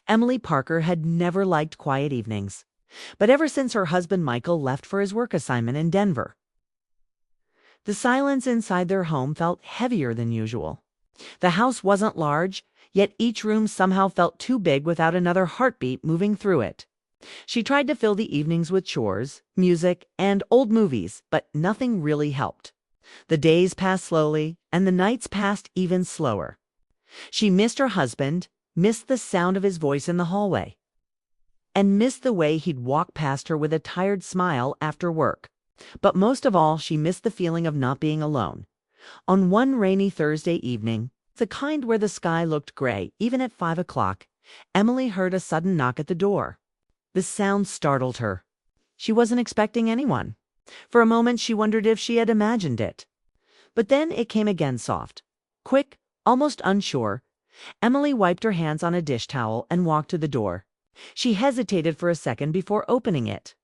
Emily Parker had never liked quiet evenings, but ever since her husband Michael left for his work assignment in Denver, the silence inside their home felt heavier than usual. The house wasn't large, yet each room somehow felt too big without another heartbeat moving through it. She tried to fill the evenings with chores, music, and old movies, but nothing really helped. The days passed slowly, and the nights passed even slower. She missed her husband, missed the sound of his voice in the hallway, and missed the way he'd walk past her with a tired smile after work. But most of all, she missed the feeling of not being alone. On one rainy Thursday evening, the kind where the sky looked gray even at 5 o'clock, Emily heard a sudden knock at the door. The sound startled her. She wasn't expecting anyone. For a moment she wondered if she had imagined it. But then it came again, soft, quick, almost unsure. Emily wiped her hands on a dish towel and walked to the door. She hesitated for a second before opening it,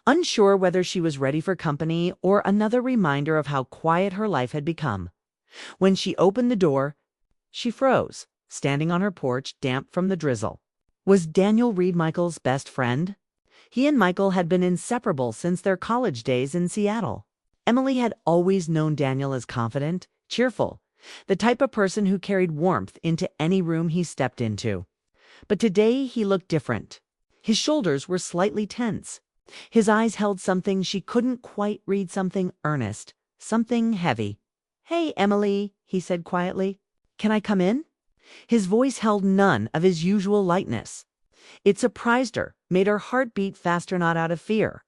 unsure whether she was ready for company or another reminder of how quiet her life had become. When she opened the door, she froze, standing on her porch, damp from the drizzle. Was Daniel Reed Michael's best friend? He and Michael had been inseparable since their college days in Seattle. Emily had always known Daniel as confident, cheerful, the type of person who carried warmth into any room he stepped into. But today he looked different. His shoulders were slightly tense. His eyes held something she couldn't quite read, something earnest, something heavy. "Hey, Emily," he said quietly. "Can I come in?" His voice held none of his usual lightness. It surprised her, made her heart beat faster, not out of fear,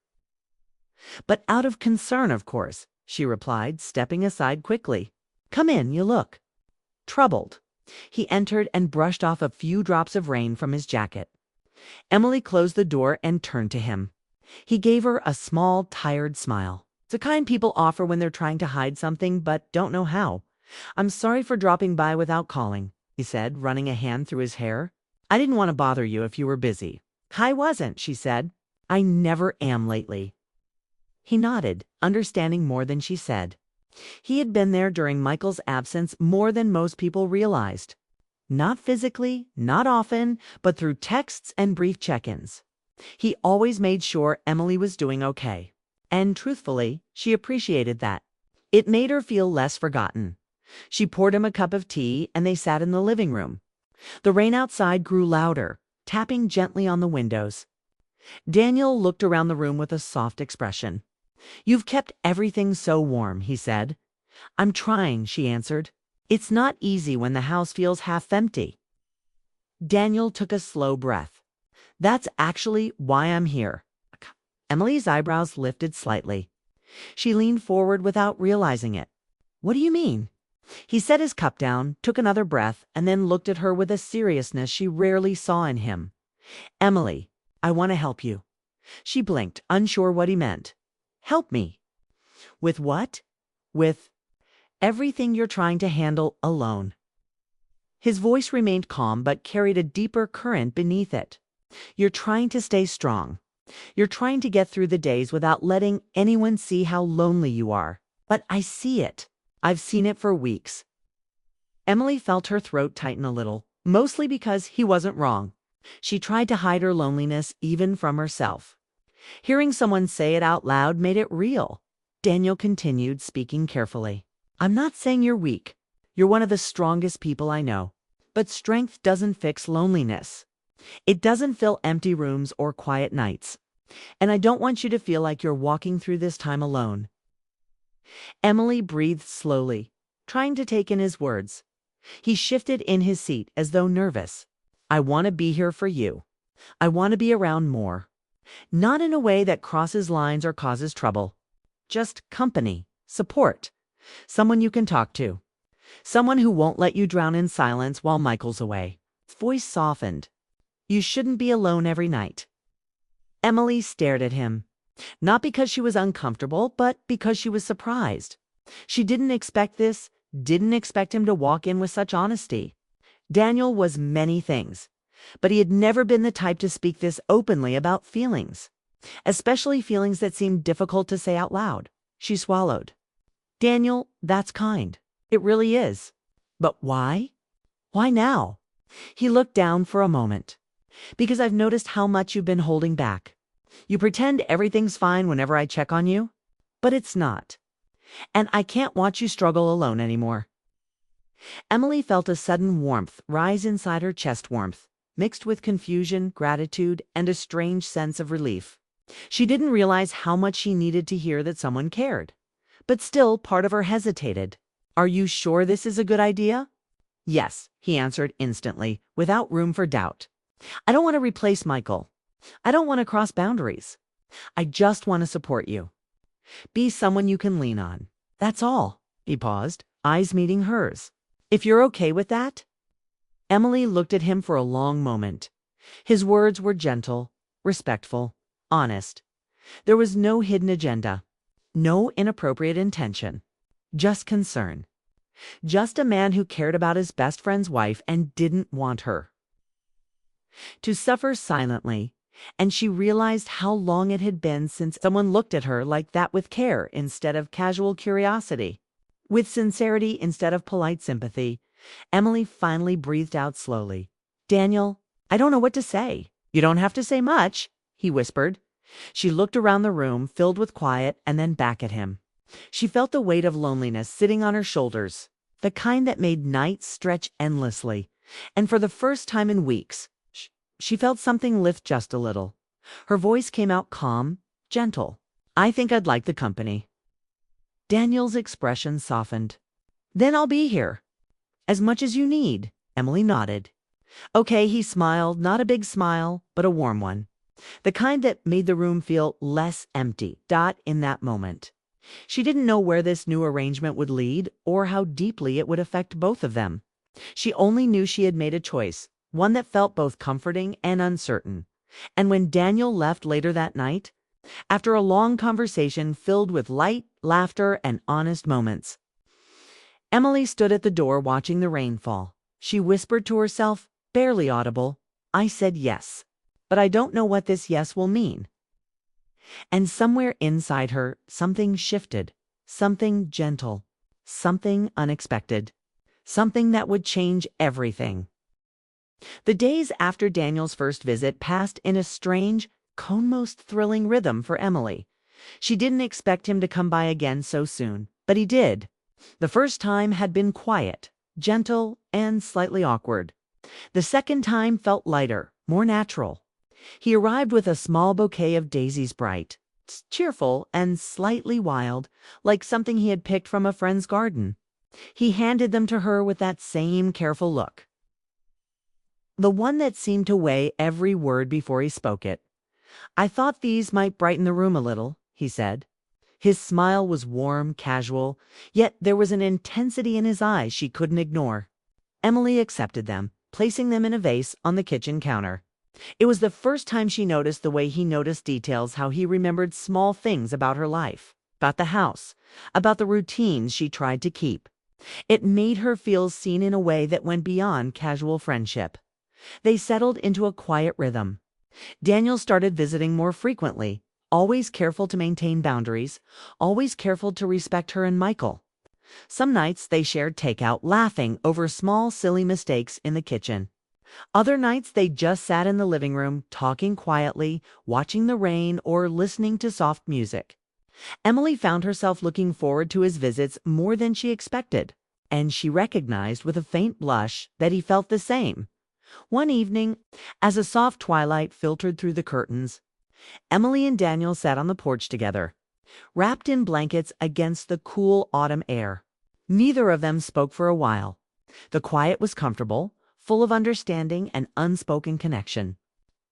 but out of concern, of course, she replied, stepping aside quickly. "Come in, you look troubled." He entered and brushed off a few drops of rain from his jacket. Emily closed the door and turned to him. He gave her a small, tired smile. It's the kind people offer when they're trying to hide something but don't know how. "I'm sorry for dropping by without calling," he said, running a hand through his hair. "I didn't want to bother you if you were busy." "I wasn't," she said. "I never am lately." He nodded, understanding more than she said. He had been there during Michael's absence more than most people realized. Not physically, not often, but through texts and brief check-ins. He always made sure Emily was doing okay. And truthfully, she appreciated that. It made her feel less forgotten. She poured him a cup of tea and they sat in the living room. The rain outside grew louder, tapping gently on the windows. Daniel looked around the room with a soft expression. "You've kept everything so warm," he said. "I'm trying," she answered. "It's not easy when the house feels half empty." Daniel took a slow breath. "That's actually why I'm here." Emily's eyebrows lifted slightly. She leaned forward without realizing it. "What do you mean?" He set his cup down, took another breath, and then looked at her with a seriousness she rarely saw in him. "Emily, I want to help you." She blinked, unsure what he meant. "Help me?" "With what?" "With everything you're trying to handle alone." His voice remained calm but carried a deeper current beneath it. "You're trying to stay strong. You're trying to get through the days without letting anyone see how lonely you are. But I see it. I've seen it for weeks." Emily felt her throat tighten a little, mostly because he wasn't wrong. She tried to hide her loneliness even from herself. Hearing someone say it out loud made it real. Daniel continued, speaking carefully. "I'm not saying you're weak. You're one of the strongest people I know. But strength doesn't fix loneliness. It doesn't fill empty rooms or quiet nights. And I don't want you to feel like you're walking through this time alone." Emily breathed slowly, trying to take in his words. He shifted in his seat as though nervous. "I want to be here for you. I want to be around more. Not in a way that crosses lines or causes trouble. Just company, support. Someone you can talk to. Someone who won't let you drown in silence while Michael's away." His voice softened. "You shouldn't be alone every night." Emily stared at him. Not because she was uncomfortable, but because she was surprised. She didn't expect this, didn't expect him to walk in with such honesty. Daniel was many things, but he had never been the type to speak this openly about feelings, especially feelings that seemed difficult to say out loud. She swallowed. "Daniel, that's kind. It really is. But why? Why now?" He looked down for a moment. Because I've noticed how much you've been holding back. You pretend everything's fine whenever I check on you, but it's not. And I can't watch you struggle alone anymore. Emily felt a sudden warmth rise inside her chest, warmth, mixed with confusion, gratitude, and a strange sense of relief. She didn't realize how much she needed to hear that someone cared. But still, part of her hesitated. Are you sure this is a good idea? Yes, he answered instantly, without room for doubt. I don't want to replace Michael. I don't want to cross boundaries. I just want to support you. Be someone you can lean on. That's all. He paused, eyes meeting hers. If you're okay with that? Emily looked at him for a long moment. His words were gentle, respectful, honest. There was no hidden agenda, no inappropriate intention, just concern. Just a man who cared about his best friend's wife and didn't want her to suffer silently, and she realized how long it had been since someone looked at her like that, with care instead of casual curiosity, with sincerity instead of polite sympathy. Emily finally breathed out slowly. Daniel, I don't know what to say. You don't have to say much, he whispered. She looked around the room, filled with quiet, and then back at him. She felt the weight of loneliness sitting on her shoulders, the kind that made nights stretch endlessly. And for the first time in weeks, she felt something lift just a little. Her voice came out calm, gentle. I think I'd like the company. Daniel's expression softened. Then I'll be here. As much as you need. Emily nodded. Okay, he smiled, not a big smile, but a warm one. The kind that made the room feel less empty. In that moment. She didn't know where this new arrangement would lead or how deeply it would affect both of them. She only knew she had made a choice, one that felt both comforting and uncertain. And when Daniel left later that night, after a long conversation filled with light, laughter, and honest moments, Emily stood at the door watching the rain fall. She whispered to herself, barely audible, I said yes, but I don't know what this yes will mean. And somewhere inside her, something shifted, something gentle, something unexpected, something that would change everything. The days after Daniel's first visit passed in a strange, almost thrilling rhythm for Emily. She didn't expect him to come by again so soon, but he did. The first time had been quiet, gentle, and slightly awkward. The second time felt lighter, more natural. He arrived with a small bouquet of daisies, bright, cheerful, and slightly wild, like something he had picked from a friend's garden. He handed them to her with that same careful look, the one that seemed to weigh every word before he spoke it. I thought these might brighten the room a little, he said. His smile was warm, casual, yet there was an intensity in his eyes she couldn't ignore. Emily accepted them, placing them in a vase on the kitchen counter. It was the first time she noticed the way he noticed details, how he remembered small things about her life, about the house, about the routines she tried to keep. It made her feel seen in a way that went beyond casual friendship. They settled into a quiet rhythm. Daniel started visiting more frequently, always careful to maintain boundaries, always careful to respect her and Michael. Some nights they shared takeout, laughing over small, silly mistakes in the kitchen. Other nights they just sat in the living room, talking quietly, watching the rain, or listening to soft music. Emily found herself looking forward to his visits more than she expected, and she recognized with a faint blush that he felt the same. One evening, as a soft twilight filtered through the curtains, Emily and Daniel sat on the porch together, wrapped in blankets against the cool autumn air. Neither of them spoke for a while. The quiet was comfortable, full of understanding and unspoken connection.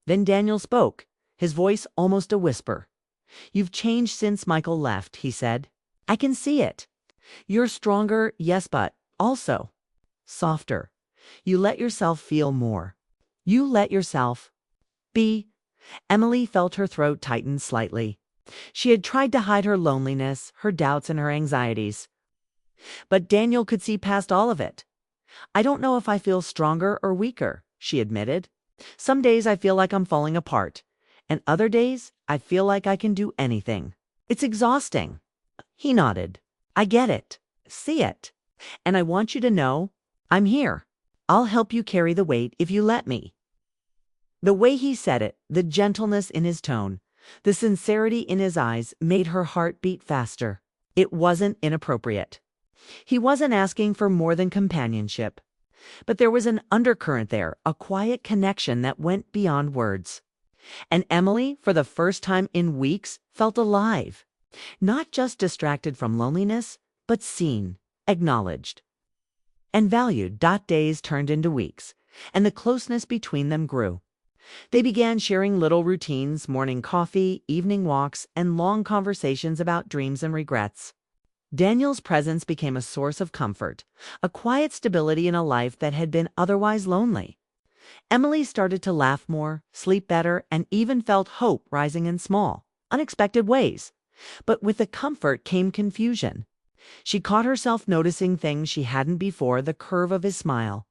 Then Daniel spoke, his voice almost a whisper. You've changed since Michael left, he said. I can see it. You're stronger, yes, but also softer. You let yourself feel more. You let yourself be. Emily felt her throat tighten slightly. She had tried to hide her loneliness, her doubts, and her anxieties. But Daniel could see past all of it. I don't know if I feel stronger or weaker, she admitted. Some days I feel like I'm falling apart, and other days I feel like I can do anything. It's exhausting. He nodded. I get it. See it. And I want you to know I'm here. I'll help you carry the weight if you let me. The way he said it, the gentleness in his tone, the sincerity in his eyes made her heart beat faster. It wasn't inappropriate. He wasn't asking for more than companionship. But there was an undercurrent there, a quiet connection that went beyond words. And Emily, for the first time in weeks, felt alive. Not just distracted from loneliness, but seen, acknowledged, and valued. Days turned into weeks, and the closeness between them grew. They began sharing little routines, morning coffee, evening walks, and long conversations about dreams and regrets. Daniel's presence became a source of comfort, a quiet stability in a life that had been otherwise lonely. Emily started to laugh more, sleep better, and even felt hope rising in small, unexpected ways. But with the comfort came confusion. She caught herself noticing things she hadn't before: the curve of his smile,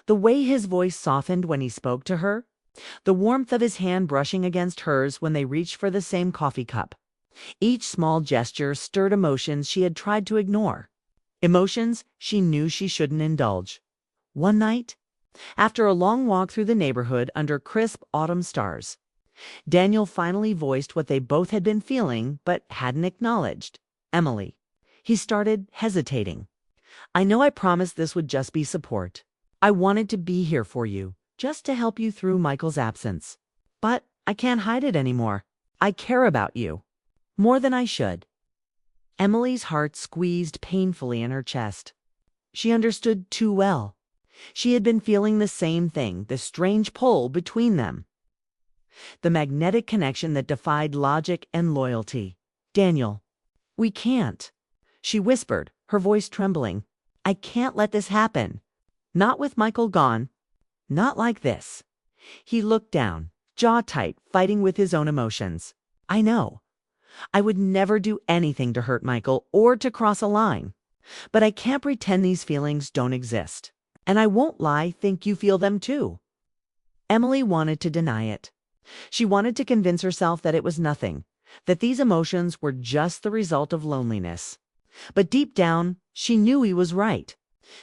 the way his voice softened when he spoke to her, the warmth of his hand brushing against hers when they reached for the same coffee cup. Each small gesture stirred emotions she had tried to ignore, emotions she knew she shouldn't indulge. One night, after a long walk through the neighborhood under crisp autumn stars, Daniel finally voiced what they both had been feeling but hadn't acknowledged. "Emily," he started, hesitating, "I know I promised this would just be support. I wanted to be here for you, just to help you through Michael's absence. But I can't hide it anymore. I care about you. More than I should." Emily's heart squeezed painfully in her chest. She understood too well. She had been feeling the same thing, the strange pull between them, the magnetic connection that defied logic and loyalty. "Daniel, we can't," she whispered, her voice trembling. "I can't let this happen. Not with Michael gone. Not like this." He looked down, jaw tight, fighting with his own emotions. "I know. I would never do anything to hurt Michael or to cross a line. But I can't pretend these feelings don't exist. And I won't lie, think you feel them too." Emily wanted to deny it. She wanted to convince herself that it was nothing, that these emotions were just the result of loneliness. But deep down, she knew he was right.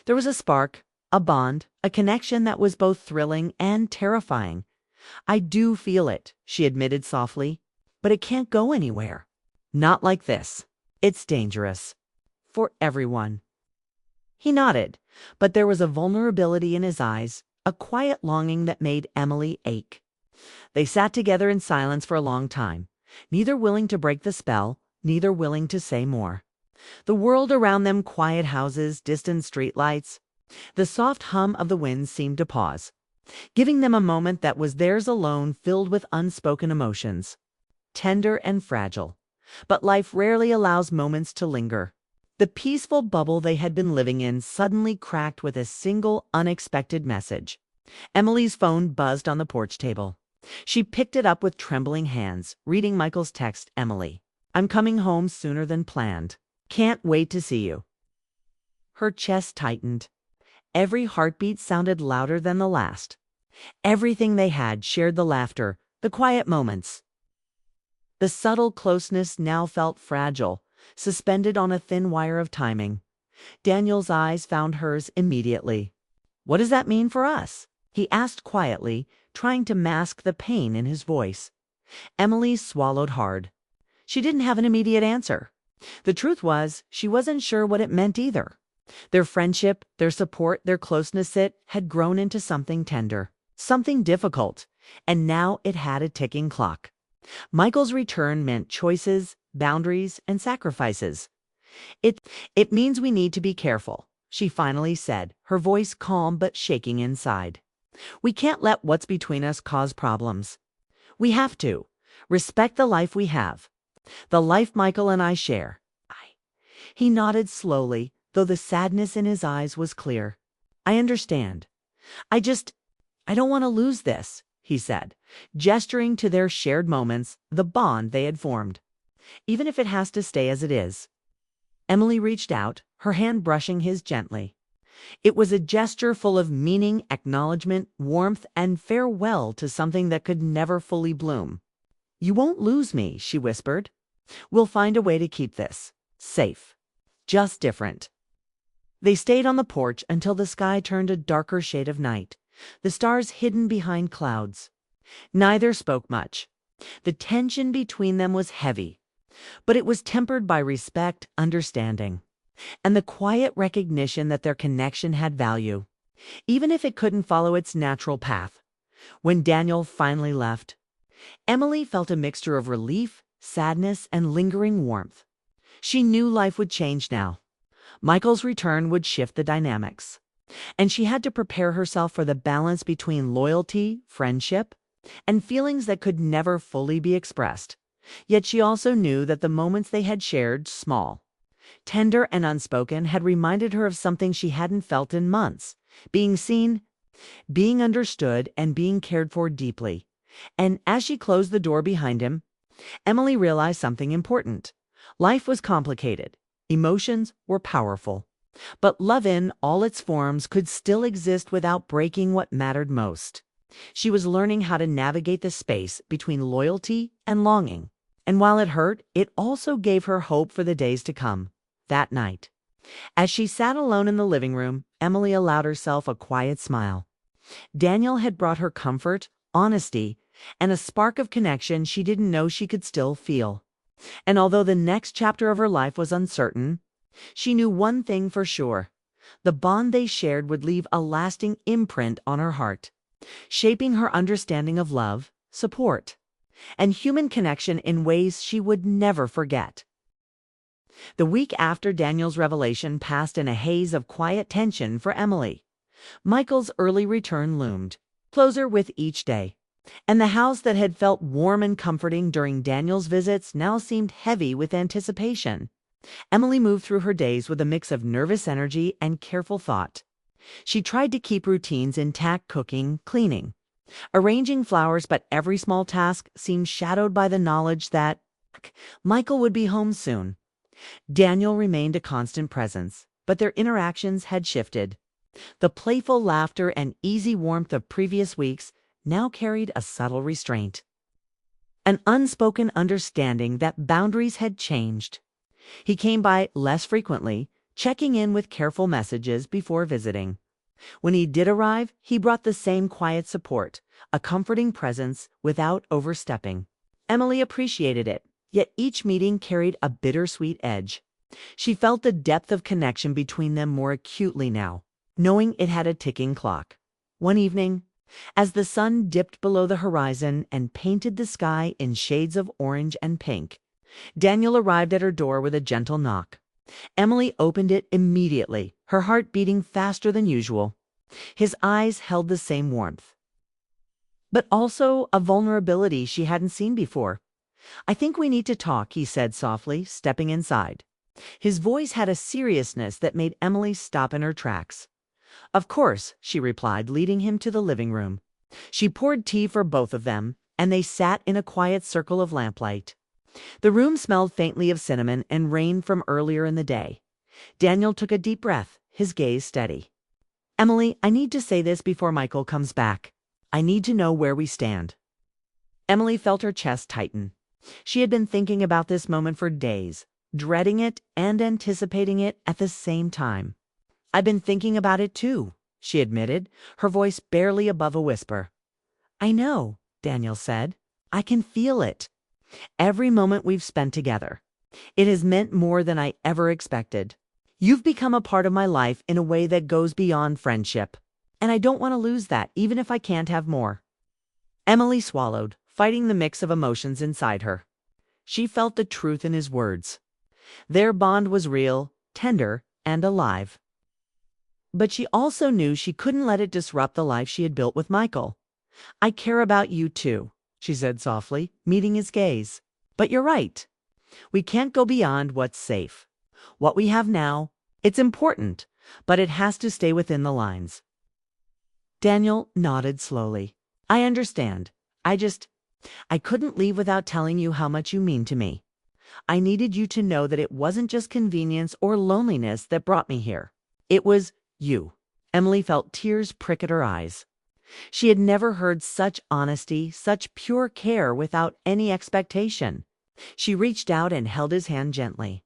There was a spark, a bond, a connection that was both thrilling and terrifying. "I do feel it," she admitted softly, "but it can't go anywhere. Not like this. It's dangerous. For everyone." He nodded, but there was a vulnerability in his eyes, a quiet longing that made Emily ache. They sat together in silence for a long time, neither willing to break the spell, neither willing to say more. The world around them, quiet houses, distant streetlights, the soft hum of the wind seemed to pause, giving them a moment that was theirs alone, filled with unspoken emotions. Tender and fragile. But life rarely allows moments to linger. The peaceful bubble they had been living in suddenly cracked with a single unexpected message. Emily's phone buzzed on the porch table. She picked it up with trembling hands, reading Michael's text. "Emily, I'm coming home sooner than planned. Can't wait to see you." Her chest tightened. Every heartbeat sounded louder than the last. Everything they had shared, the laughter, the quiet moments. The subtle closeness now felt fragile, suspended on a thin wire of timing. Daniel's eyes found hers immediately. "What does that mean for us?" he asked quietly, trying to mask the pain in his voice. Emily swallowed hard. She didn't have an immediate answer. The truth was, she wasn't sure what it meant either. Their friendship, their support, their closeness, it had grown into something tender, something difficult, and now it had a ticking clock. Michael's return meant choices, boundaries, and sacrifices. It means we need to be careful," she finally said, her voice calm but shaking inside. "We can't let what's between us cause problems. We have to respect the life we have, the life Michael and I share." He nodded slowly, though the sadness in his eyes was clear. "I understand. I don't want to lose this," he said, gesturing to their shared moments, the bond they had formed. "Even if it has to stay as it is." Emily reached out, her hand brushing his gently. It was a gesture full of meaning, acknowledgement, warmth, and farewell to something that could never fully bloom. "You won't lose me," she whispered. "We'll find a way to keep this safe, just different." They stayed on the porch until the sky turned a darker shade of night, the stars hidden behind clouds. Neither spoke much. The tension between them was heavy, but it was tempered by respect, understanding, and the quiet recognition that their connection had value, even if it couldn't follow its natural path. When Daniel finally left, Emily felt a mixture of relief, sadness, and lingering warmth. She knew life would change now. Michael's return would shift the dynamics, and she had to prepare herself for the balance between loyalty, friendship, and feelings that could never fully be expressed. Yet she also knew that the moments they had shared, small, tender, and unspoken, had reminded her of something she hadn't felt in months: being seen, being understood, and being cared for deeply. And as she closed the door behind him, Emily realized something important. Life was complicated. Emotions were powerful. But love in all its forms could still exist without breaking what mattered most. She was learning how to navigate the space between loyalty and longing. And while it hurt, it also gave her hope for the days to come. That night, as she sat alone in the living room, Emily allowed herself a quiet smile. Daniel had brought her comfort, honesty, and a spark of connection she didn't know she could still feel. And although the next chapter of her life was uncertain, she knew one thing for sure: the bond they shared would leave a lasting imprint on her heart, shaping her understanding of love, support, and human connection in ways she would never forget. The week after Daniel's revelation passed in a haze of quiet tension for Emily. Michael's early return loomed closer with each day, and the house that had felt warm and comforting during Daniel's visits now seemed heavy with anticipation. Emily moved through her days with a mix of nervous energy and careful thought. She tried to keep routines intact: cooking, cleaning, arranging flowers, but every small task seemed shadowed by the knowledge that Michael would be home soon. Daniel remained a constant presence, but their interactions had shifted. The playful laughter and easy warmth of previous weeks now carried a subtle restraint, an unspoken understanding that boundaries had changed. He came by less frequently, checking in with careful messages before visiting. When he did arrive, he brought the same quiet support, a comforting presence without overstepping. Emily appreciated it, yet each meeting carried a bittersweet edge. She felt the depth of connection between them more acutely now, knowing it had a ticking clock. One evening, as the sun dipped below the horizon and painted the sky in shades of orange and pink, Daniel arrived at her door with a gentle knock. Emily opened it immediately, her heart beating faster than usual. His eyes held the same warmth, but also a vulnerability she hadn't seen before. "I think we need to talk," he said softly, stepping inside. His voice had a seriousness that made Emily stop in her tracks. "Of course," she replied, leading him to the living room. She poured tea for both of them, and they sat in a quiet circle of lamplight. The room smelled faintly of cinnamon and rain from earlier in the day. Daniel took a deep breath, his gaze steady. "Emily, I need to say this before Michael comes back. I need to know where we stand." Emily felt her chest tighten. She had been thinking about this moment for days, dreading it and anticipating it at the same time. "I've been thinking about it too," she admitted, her voice barely above a whisper. "I know," Daniel said. "I can feel it. Every moment we've spent together. It has meant more than I ever expected. You've become a part of my life in a way that goes beyond friendship, and I don't want to lose that, even if I can't have more." Emily swallowed, fighting the mix of emotions inside her. She felt the truth in his words. Their bond was real, tender, and alive. But she also knew she couldn't let it disrupt the life she had built with Michael. "I care about you too," she said softly, meeting his gaze. "But you're right. We can't go beyond what's safe. What we have now, it's important, but it has to stay within the lines." Daniel nodded slowly. "I understand. I couldn't leave without telling you how much you mean to me. I needed you to know that it wasn't just convenience or loneliness that brought me here. It was you." Emily felt tears prick at her eyes. She had never heard such honesty, such pure care without any expectation. She reached out and held his hand gently,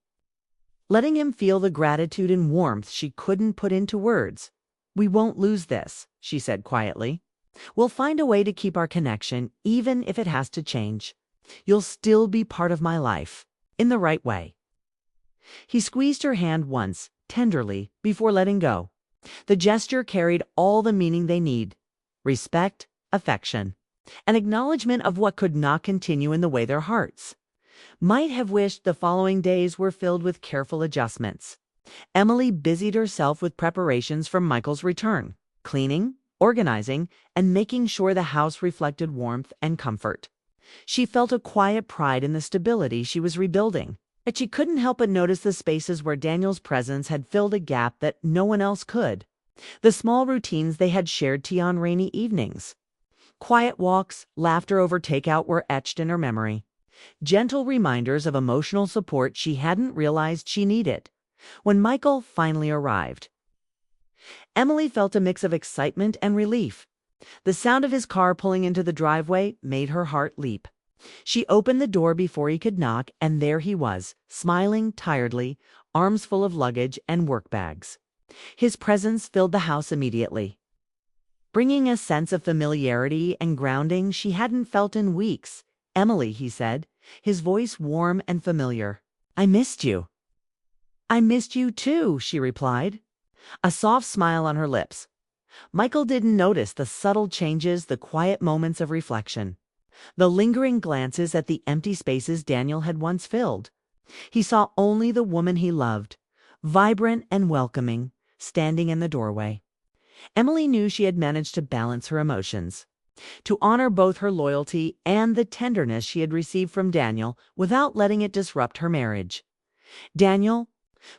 letting him feel the gratitude and warmth she couldn't put into words. "We won't lose this," she said quietly. We'll find a way to keep our connection, even if it has to change. You'll still be part of my life, in the right way." He squeezed her hand once, tenderly, before letting go. The gesture carried all the meaning they need: respect, affection, an acknowledgement of what could not continue in the way their hearts might have wished. The following days were filled with careful adjustments. Emily busied herself with preparations for Michael's return, cleaning, organizing, and making sure the house reflected warmth and comfort. She felt a quiet pride in the stability she was rebuilding, but she couldn't help but notice the spaces where Daniel's presence had filled a gap that no one else could. The small routines they had shared tea on rainy evenings. Quiet walks, laughter over takeout were etched in her memory. Gentle reminders of emotional support she hadn't realized she needed. When Michael finally arrived, Emily felt a mix of excitement and relief. The sound of his car pulling into the driveway made her heart leap. She opened the door before he could knock, and there he was, smiling tiredly, arms full of luggage and work bags. His presence filled the house immediately, bringing a sense of familiarity and grounding she hadn't felt in weeks. "Emily," he said, his voice warm and familiar. "I missed you." "I missed you too," she replied, a soft smile on her lips. Michael didn't notice the subtle changes, the quiet moments of reflection, the lingering glances at the empty spaces Daniel had once filled. He saw only the woman he loved, vibrant and welcoming, standing in the doorway. Emily knew she had managed to balance her emotions, to honor both her loyalty and the tenderness she had received from Daniel without letting it disrupt her marriage. Daniel,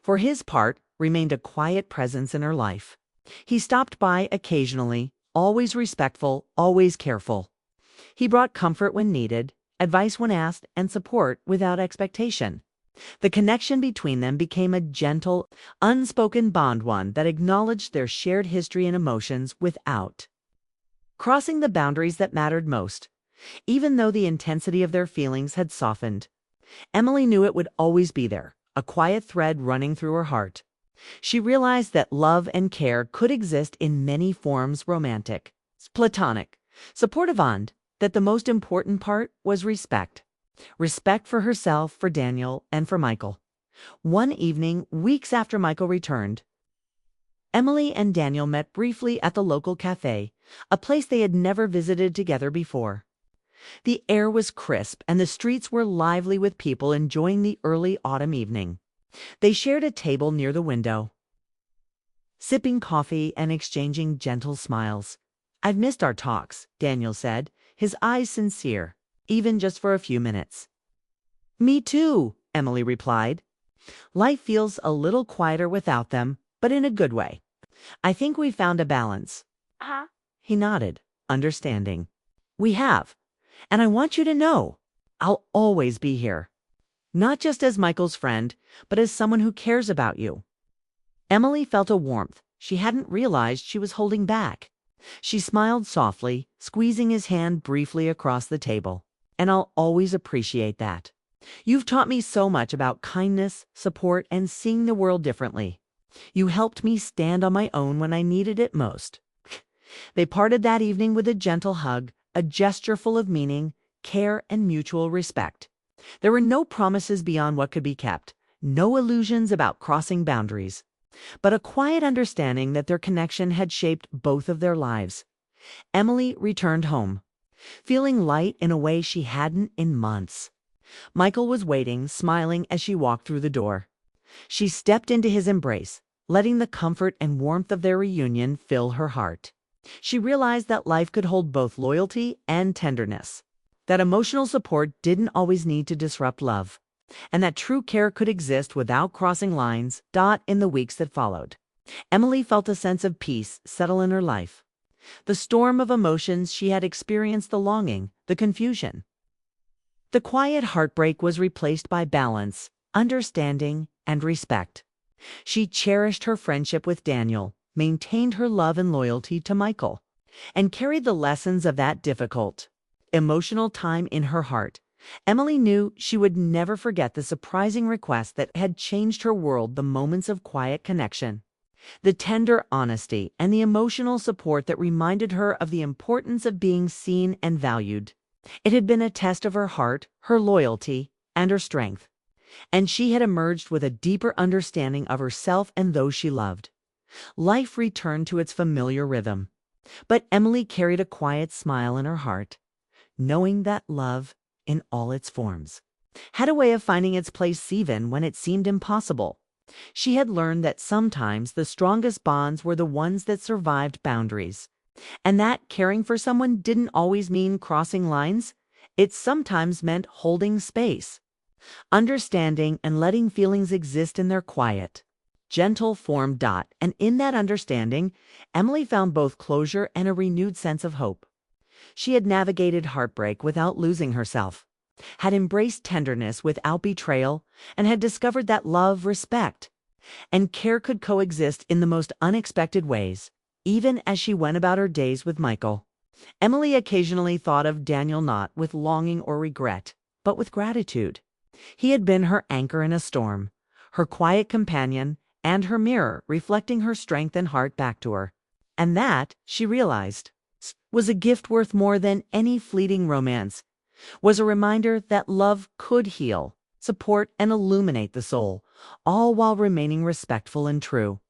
for his part, remained a quiet presence in her life. He stopped by occasionally, always respectful, always careful. He brought comfort when needed, advice when asked, and support without expectation. The connection between them became a gentle, unspoken bond, one that acknowledged their shared history and emotions without crossing the boundaries that mattered most. Even though the intensity of their feelings had softened, Emily knew it would always be there, a quiet thread running through her heart. She realized that love and care could exist in many forms: romantic, platonic, supportive, and that the most important part was respect. Respect for herself, for Daniel, and for Michael. One evening, weeks after Michael returned, Emily and Daniel met briefly at the local cafe, a place they had never visited together before. The air was crisp, and the streets were lively with people enjoying the early autumn evening. They shared a table near the window, sipping coffee and exchanging gentle smiles. "I've missed our talks," Daniel said, his eyes sincere, "even just for a few minutes." "Me too," Emily replied. "Life feels a little quieter without them, but in a good way. I think we found a balance." He nodded, understanding. "We have. And I want you to know, I'll always be here. Not just as Michael's friend, but as someone who cares about you." Emily felt a warmth she hadn't realized she was holding back. She smiled softly, squeezing his hand briefly across the table. "And I'll always appreciate that. You've taught me so much about kindness, support, and seeing the world differently. You helped me stand on my own when I needed it most." They parted that evening with a gentle hug, a gesture full of meaning, care, and mutual respect. There were no promises beyond what could be kept, no illusions about crossing boundaries, but a quiet understanding that their connection had shaped both of their lives. Emily returned home, feeling light in a way she hadn't in months. Michael was waiting, smiling as she walked through the door. She stepped into his embrace, letting the comfort and warmth of their reunion fill her heart. She realized that life could hold both loyalty and tenderness, that emotional support didn't always need to disrupt love, and that true care could exist without crossing lines. In the weeks that followed, Emily felt a sense of peace settle in her life. The storm of emotions she had experienced, the longing, the confusion, the quiet heartbreak, was replaced by balance, understanding, and respect. She cherished her friendship with Daniel, maintained her love and loyalty to Michael, and carried the lessons of that difficult, emotional time in her heart. Emily knew she would never forget the surprising request that had changed her world, the moments of quiet connection, The tender honesty and the emotional support that reminded her of the importance of being seen and valued. It had been a test of her heart, her loyalty, and her strength, and she had emerged with a deeper understanding of herself and those she loved. Life returned to its familiar rhythm, but Emily carried a quiet smile in her heart, knowing that love, in all its forms, had a way of finding its place even when it seemed impossible. She had learned that sometimes the strongest bonds were the ones that survived boundaries, and that caring for someone didn't always mean crossing lines. It sometimes meant holding space, understanding and letting feelings exist in their quiet, gentle form. And in that understanding, Emily found both closure and a renewed sense of hope. She had navigated heartbreak without losing herself, had embraced tenderness without betrayal, and had discovered that love, respect, and care could coexist in the most unexpected ways. Even as she went about her days with Michael, Emily occasionally thought of Daniel not with longing or regret, but with gratitude. He had been her anchor in a storm, her quiet companion, and her mirror reflecting her strength and heart back to her. And that, she realized, was a gift worth more than any fleeting romance, was a reminder that love could heal, support, and illuminate the soul, all while remaining respectful and true.